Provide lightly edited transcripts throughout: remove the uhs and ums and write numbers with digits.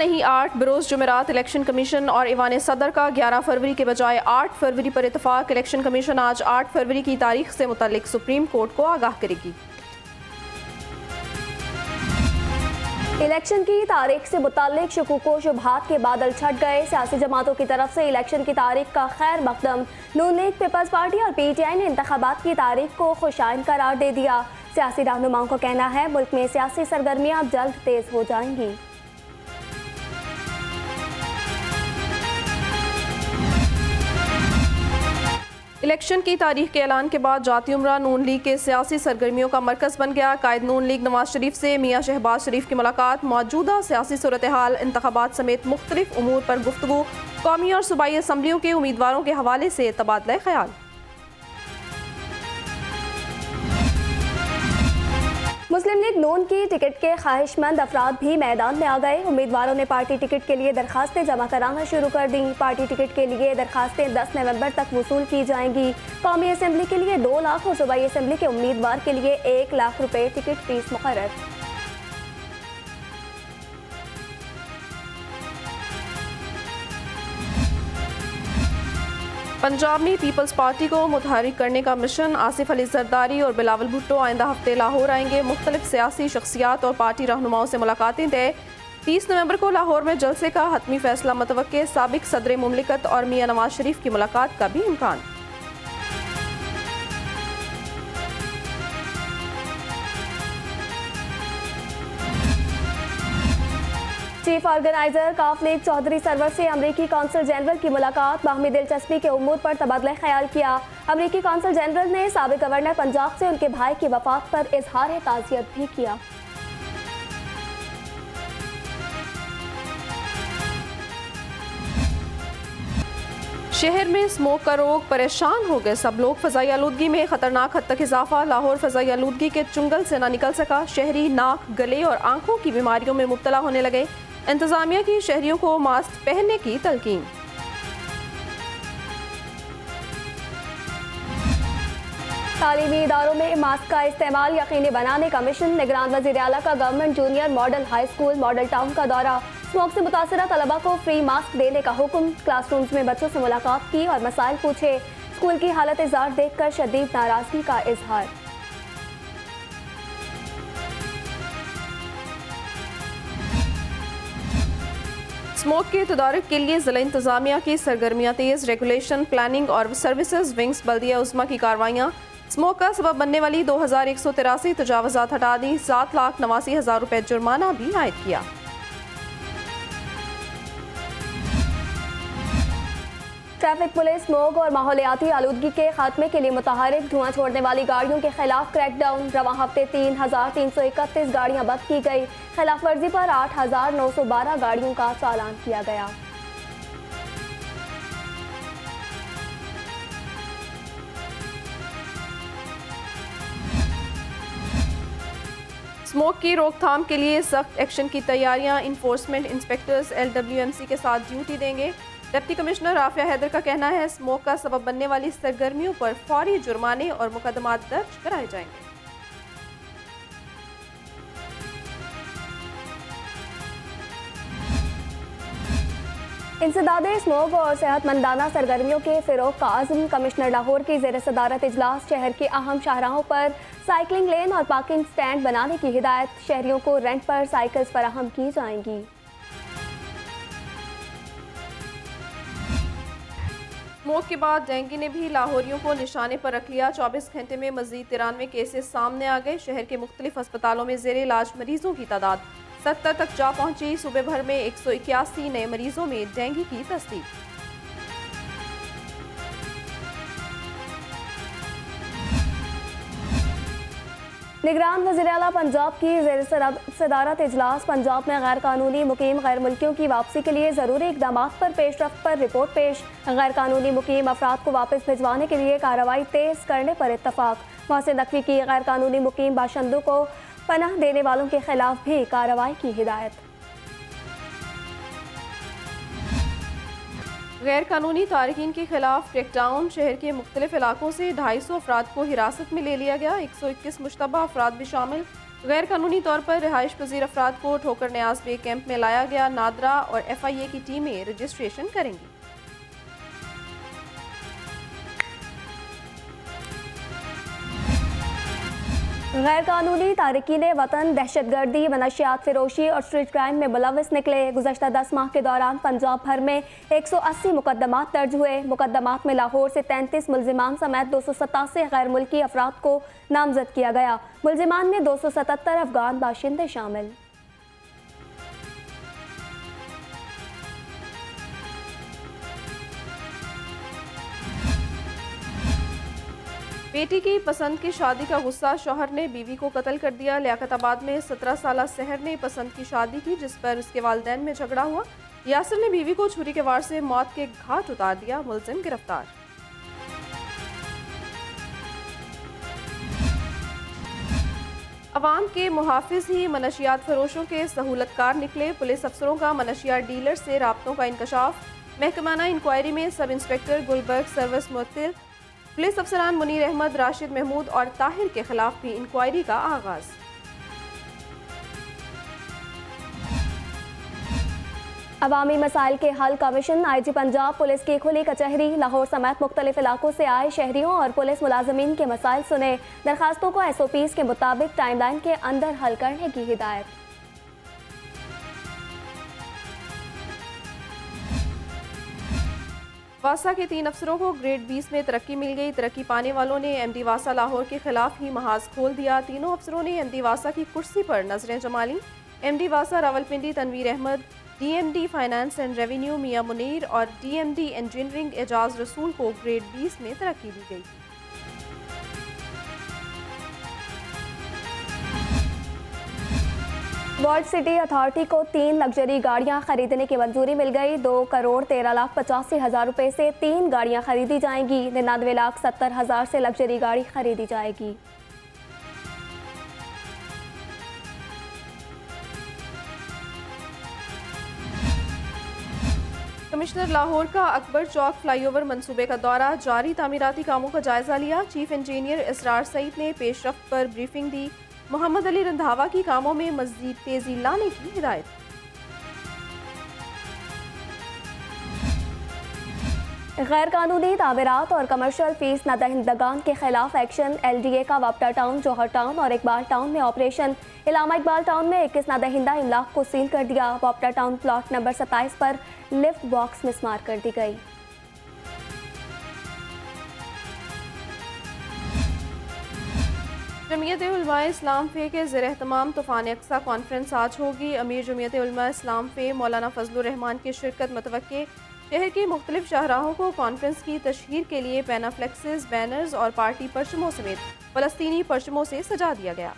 नहीं 8 बरोज़ जुमेरात election commission और Ivan सदर का 11 फरवरी के बजाय 8 फरवरी पर इतफाक। इलेक्शन कमीशन आज 8 फरवरी की तारीख से मुतालिक सुप्रीम कोर्ट को आगाह करेगी। इलेक्शन की तारीख से मुताल्लिक शुकूक शुबहात के बादल छट गए। सियासी जमातों की तरफ से इलेक्शन की तारीख का खैर मकदम। नून लीग, पीपल्स पार्टी और PTI ने इंतखाबात की तारीख को खुशाइन करार दे दिया। सियासी रहनुमाओं का कहना है मुल्क में सियासी सरगर्मियां जल्द तेज हो जाएंगी। इलेक्शन की तारीख के ऐलान के बाद जाती उमरा नून लीग के सियासी सरगर्मियों का मरकज़ बन गया। कायद नून लीग नवाज शरीफ से मियाँ शहबाज शरीफ की मुलाकात, मौजूदा सियासी सूरत हाल, इंतखाबात समेत मुख्तलिफ उमूर पर गुफ्तगू, कौमी और सूबाई असम्बलियों के उम्मीदवारों के हवाले से तबादला ख्याल। मुस्लिम लीग नून की टिकट के ख्वाहिशमंद अफराद भी मैदान में आ गए। उम्मीदवारों ने पार्टी टिकट के लिए दरखास्तें जमा कराना शुरू कर दी। पार्टी टिकट के लिए दरखास्तें 10 नवंबर तक वसूल की जाएंगी। कौमी असम्बली के लिए 2 लाख और सूबाई असम्बली के उम्मीदवार के लिए 1 लाख रुपए टिकट फीस मुकर्रर। पंजाब में पीपल्स पार्टी को मुतहरिक करने का मिशन। आसिफ अली जरदारी और बिलावल भुट्टो आइंदा हफ्ते लाहौर आएंगे। मुख्तलिफ सियासी शख्सियात और पार्टी रहनुमाओं से मुलाकातें तय। 30 नवंबर को लाहौर में जलसे का हतमी फैसला मतवक्के। साबिक सदर मुमलिकत और मियाँ नवाज शरीफ की मुलाकात का भी इम्कान। चीफ ऑर्गेनाइजर काफ लीग चौधरी सरवर से अमरीकी कौंसल जनरल की मुलाकात। बाहमी दिलचस्पी के उमूर पर तबादला ख्याल किया। अमरीकी कौंसल जनरल ने साबिक गवर्नर पंजाब से उनके भाई की वफात पर इजहार ताज़ियत भी किया। शहर में स्मोक का रोग, परेशान हो गए सब लोग। फ़ज़ाई आलूदगी में ख़तरनाक हद तक इजाफा। लाहौर फ़ज़ाई आलूदगी के चुंगल से ना निकल सका। शहरी नाक, गले और आंखों की बीमारियों में मुब्तला होने लगे। इंतज़ामिया की शहरियों को मास्क पहनने की तलकीन। तालीमी इदारों में मास्क का इस्तेमाल यकीनी बनाने का मिशन। निगरान वज़ीर आला का government junior model high school model town का दौरा। स्मोक से मुतासरा तलबा को फ्री मास्क देने का हुक्म। क्लासरूम्स में बच्चों से मुलाकात की और मसाइल पूछे। स्कूल की हालत इज़ार देखकर शदीद नाराजगी का इजहार। स्मोक के तदारुक के लिए ज़िला इंतज़ामिया की सरगर्मियाँ तेज़। रेगुलेशन, प्लानिंग और सर्विसेज विंग्स बल्दिया उज़्मा की कार्रवाइयाँ। स्मोक का सबब बनने वाली 2183 तजावज़ात हटा दी। 7,89,000 रुपये जुर्माना भी आयद किया। ट्रैफिक पुलिस स्मोक और माहौलियाती आलूदगी के खात्मे के लिए मुतहरिक। धुआं छोड़ने वाली गाड़ियों के खिलाफ क्रैकडाउन। रवां हफ्ते 3,331 गाड़ियां जब्त की गई। खिलाफ वर्जी पर 8,912 गाड़ियों का चालान किया गया। स्मोक की रोकथाम के लिए सख्त एक्शन की तैयारियां। इन्फोर्समेंट इंस्पेक्टर्स LWMC के साथ ड्यूटी देंगे। डिप्टी कमिश्नर राफिया हैदर का कहना है स्मोक का सबब बनने वाली सरगर्मियों पर फौरी जुर्माने और मुकदमात दर्ज कराए जाएंगे। इंसदादे स्मोक और सेहतमंदाना सरगर्मियों के फ़रोग़ का आज़म। कमिश्नर लाहौर की ज़ेर सदारत इजलास। शहर के अहम शाहराहों पर साइकिलिंग लेन और पार्किंग स्टैंड बनाने की हिदायत। शहरियों को रेंट पर साइकिल्स फराहम की जाएंगी। स्मोक के बाद डेंगू ने भी लाहौरियों को निशाने पर रख लिया। 24 घंटे में मजीद 93 केसेस सामने आ गए। शहर के मुख्तलिफ अस्पतालों में ज़ेर इलाज मरीजों की तादाद 70 तक जा पहुंची। सूबे भर में 181 नए मरीजों में डेंगू की तस्दीक। निगरान वज़ीर आला पंजाब की ज़ेर सदारत इजलास। पंजाब में गैर कानूनी मुकीम गैर मुल्कियों की वापसी के लिए ज़रूरी इक़दाम पर पेशरफ्त पर रिपोर्ट पेश। गैर कानूनी मुकीम अफराद को वापस भिजवाने के लिए कार्रवाई तेज़ करने पर इत्तफाक। मोहसिन नकवी की गैर कानूनी मुकीम बाशिंदों को पनाह देने वालों के खिलाफ भी कार्रवाई की हिदायत। गैर कानूनी तारकीन के खिलाफ क्रैकडाउन। शहर के मुख्तलिफ इलाकों से 250 अफराद को हिरासत में ले लिया गया। 121 मुश्तबा अफराद भी शामिल। गैर कानूनी तौर पर रिहाइश पजीर अफराद को ठोकर न्याज बे कैंप में लाया गया। नादरा और FIA की टीमें रजिस्ट्रेशन करेंगी। गैर कानूनी तारकीन वतन, दहशतगर्दी, मनशियात फरोशी और स्ट्रीट क्राइम में मुलविस निकले। गुज़श्ता 10 माह के दौरान पंजाब भर में 180 मुकदमात दर्ज हुए। मुकदमात में लाहौर से 33 मुलजिमान समेत 287 गैर मुल्की अफराद को नामजद किया गया। मुलजिमान में 277 अफगान बाशिंदे शामिल। बेटी की पसंद की शादी का गुस्सा, शौहर ने बीवी को कत्ल कर दिया। लियाकताबाद में 17 साला सहर ने पसंद की शादी की, जिस पर उसके वालिदैन में झगड़ा हुआ। यासिर ने बीवी को छुरी के वार से मौत के घाट उतार दिया। मुलजिम गिरफ्तार। अवाम के मुहाफिज ही मनशियात फरोशों के सहूलतकार निकले। पुलिस अफसरों का मनशियात डीलर से राब्तों का इंकशाफ। महकमाना इंक्वायरी में सब इंस्पेक्टर गुलबर्ग सर्विस मुअत्तिल। पुलिस अफसरान मुनीर अहमद, राशिद महमूद और ताहिर के खिलाफ भी इंक्वायरी का आगाज। अवामी मसाइल के हल कमीशन, IG पंजाब पुलिस की खुली कचहरी। लाहौर समेत मुख्तलिफ इलाकों से आए शहरियों और पुलिस मुलाजमीन के मसाइल सुने। दरखास्तों को SOPs के मुताबिक टाइमलाइन के अंदर हल करने की हिदायत। वासा के 3 अफसरों को ग्रेड 20 में तरक्की मिल गई। तरक्की पाने वालों ने MD वासा लाहौर के खिलाफ ही महाज खोल दिया। तीनों अफसरों ने MD वासा की कुर्सी पर नजरें जमा लीं। MD वासा Rawalpindi Tanveer Ahmad, DMD finance and revenue Mian Munir और DMD इंजीनियरिंग एजाज रसूल को ग्रेड 20 में तरक्की दी गई। वर्ल्ड सिटी अथॉरिटी को 3 लग्जरी गाड़ियां खरीदने की मंजूरी मिल गई। 2,13,85,000 रुपए से 3 गाड़ियां खरीदी जाएंगी। 99,70,000 से लग्जरी गाड़ी खरीदी जाएगी। कमिश्नर लाहौर का अकबर चौक फ्लाईओवर मंसूबे का दौरा, जारी तामीराती कामों का जायजा लिया। चीफ इंजीनियर इसरार सईद ने पेशरफ्त पर ब्रीफिंग दी। मोहम्मद अली रंधावा की कामों में मज़ीद तेजी लाने की हिदायत। गैर कानूनी तामीरात और कमर्शियल फीस न दहिंदगान के खिलाफ एक्शन। LDA का वापटा टाउन, जौहर टाउन और इकबाल टाउन में ऑपरेशन। इलामा इकबाल टाउन में 21 न दहिंदा इमलाक को सील कर दिया। वापटा टाउन प्लॉट नंबर 27 पर लिफ्ट बॉक्स मिसमार कर दी गई। जमीयत उलमा इस्लाम फे के ज़ेर एहतमाम तूफ़ान अक्सा कॉन्फ्रेंस आज होगी। अमीर जमीयत उलमा इस्लाम फे मौलाना फजलुर रहमान की शिरकत मतवक्के। शहर के मुख्तलिफ शाहराहों को कॉन्फ्रेंस की तशहीर के लिए पैनाफ्लेक्सेस, बैनर्स और पार्टी परचमों समेत फ़लस्तीनी परचमों से सजा दिया गया।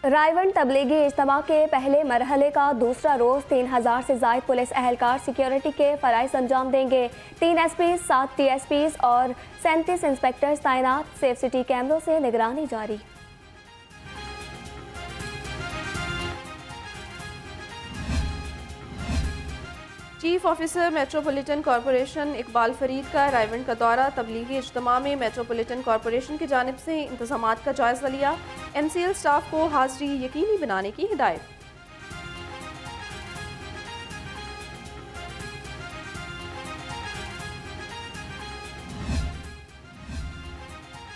रायवन तबलीगी इज्तिमा के पहले मरहले का दूसरा रोज़ 3,000 से ज़ायद पुलिस अहलकार सिक्योरिटी के फ़राइज़ अंजाम देंगे। 3 SPs, 7 TSPs और 37 इंस्पेक्टर्स तैनात। सेफ सिटी कैमरों से निगरानी जारी। Chief officer metropolitan corporation Iqbal Farid का रायवंड का दौरा। तबलीगी इज्तिमा में मेट्रोपॉलिटन कॉरपोरेशन की जानिब से इंतजामात का जायजा लिया। MCL स्टाफ को हाजिरी यकीनी बनाने की हिदायत।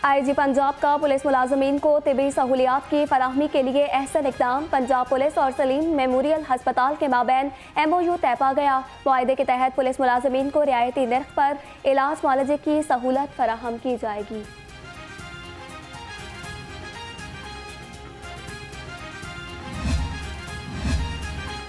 IG पंजाब का पुलिस मुलाजमीन को तिबी सहूलियात की फराहमी के लिए अहसन इक़दाम। पंजाब पुलिस और सलीम मेमोरियल हस्पताल के माबैन MOU तय पा गया। मुआहदे के तहत पुलिस मुलाजमीन को रियायती नर्ख पर इलाज मुआलजे की सहूलत फराहम की जाएगी।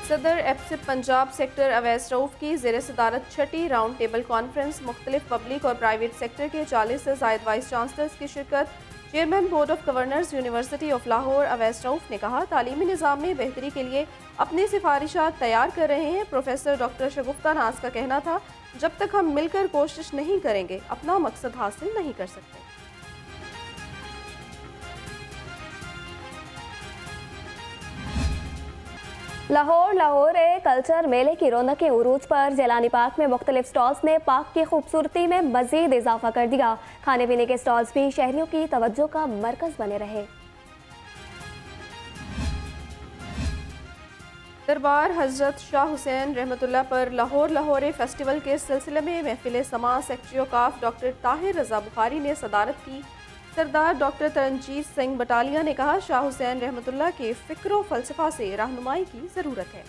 सदर एफसिप पंजाब सेक्टर अवैस रऊफ की ज़ेर सदारत 6ठी राउंड टेबल कॉन्फ्रेंस। मुख्तलिफ पब्लिक और प्राइवेट सेक्टर के 40 से ज़ायद वाइस चांसलर्स की शिरकत। Chairman board of governors university of Lahore Awais Rauf ने कहा, तालीमी निज़ाम में बेहतरी के लिए अपनी सिफारिशात तैयार कर रहे हैं। प्रोफेसर डॉक्टर शगुफ्ता नाज का कहना था, जब तक हम मिलकर कोशिश नहीं करेंगे अपना मकसद हासिल नहीं कर सकते। लाहौर ए कल्चर मेले की रौनकें उरूज पर। जैलानी पार्क में मुख्तलिफ स्टॉल्स ने पार्क की खूबसूरती में मजीद इजाफा कर दिया। खाने पीने के स्टॉल्स भी शहरियों की तवज्जो का मरकज बने रहे। दरबार हजरत शाह हुसैन रहमतुल्लाह पर लाहौर फेस्टिवल के सिलसिले में महफिल समा सेक्रेटरी ऑफ डॉक्टर ताहिर रजा बुखारी ने सदारत की। सरदार डॉक्टर तरनजीत सिंह बटालिया ने कहा, शाह हुसैन रहमतुल्लाह के फ़िक्र फ़लसफ़ा से रहनुमाई की ज़रूरत है।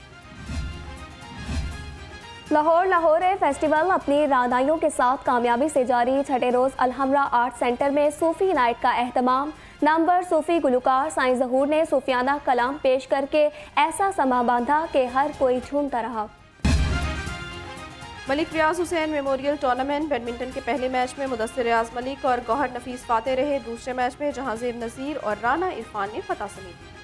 लाहौर ए फेस्टिवल अपनी राहदारियों के साथ कामयाबी से जारी। छठे रोज़ अलहमरा आर्ट सेंटर में सूफ़ी नाइट का एहतमाम। नामवर सूफ़ी गुलकार साईं ज़हूर ने सूफियाना कलाम पेश करके ऐसा समा बांधा कि हर कोई झूमता रहा। मलिक रियाज हुसैन मेमोरियल टूर्नामेंट बैडमिंटन के पहले मैच में मुदस्सिर रियाज मलिक और गौहर नफीस फाते रहे। दूसरे मैच में जहांगीर नज़ीर और राना इरफान ने फतह समेटी।